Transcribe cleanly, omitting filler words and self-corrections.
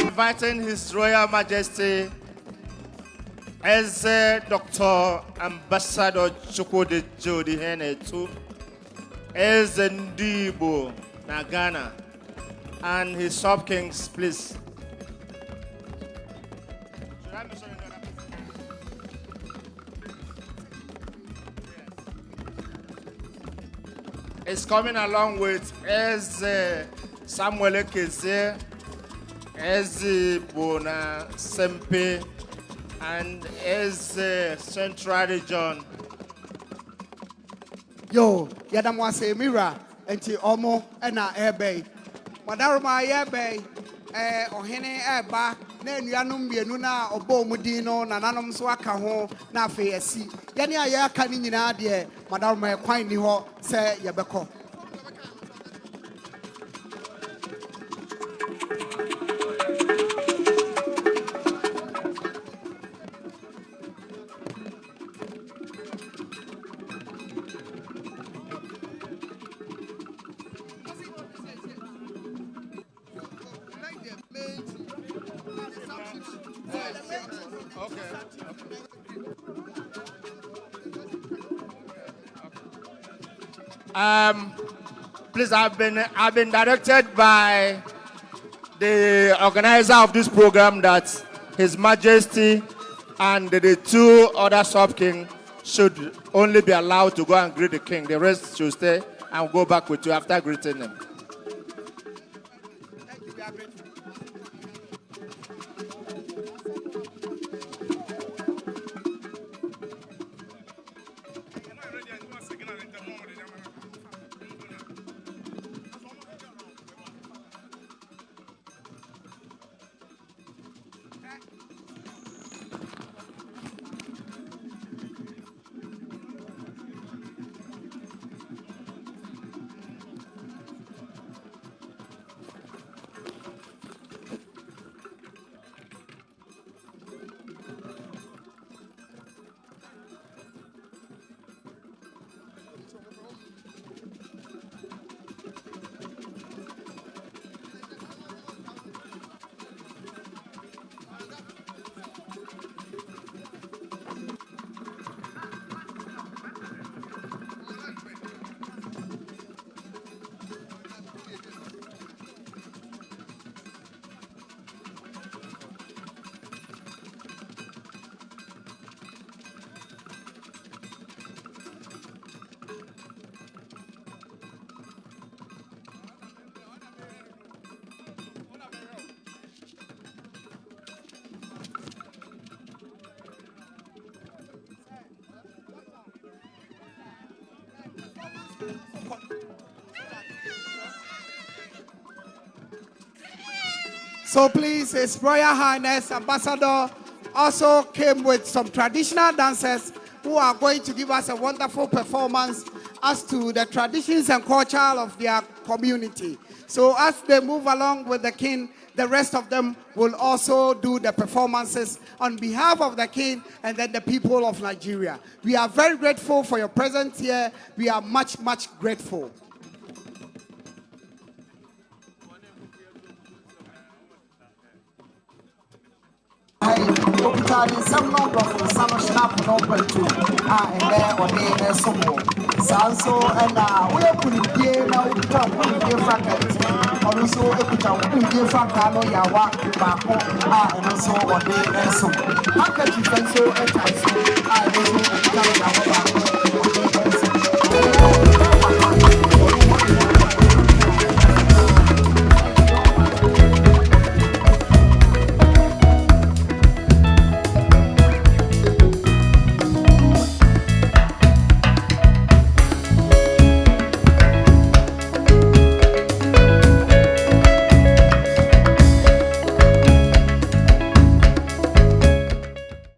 Inviting His Royal Majesty Eze Dr. Ambassador Chukwudi Jude Ihenetu, Eze Igbo and Ghana, and his sub-kings, please. It's coming along with Eze Samuel Ekeze, Eze Bona Sempe, and Eze Central Region. Yo, Yadamwase Mira, enti Omo, ena Ebe. Madaruma Ebe, Ohene Eba, Nenyanum Bienuna, Obo Mudino, Nananum Swakaho, Nafe Esi. Yani Aya Kanina, dear, Madaruma Quine Ho, say Yabeko. Please, I've been directed by the organizer of this program that His Majesty and the two other sub-kings should only be allowed to go and greet the king. The rest should stay and go back with you after greeting him. So please, His Royal Highness Ambassador also came with some traditional dancers who are going to give us a wonderful performance as to the traditions and culture of their community. So as they move along with the king, the rest of them will also do the performances on behalf of the king and then the people of Nigeria. We are very grateful for your presence here. We are much, much grateful. Some number of some snap number 2 and there or there so so and we are putting here now we come different also a different yawa bako and also or there so how can you so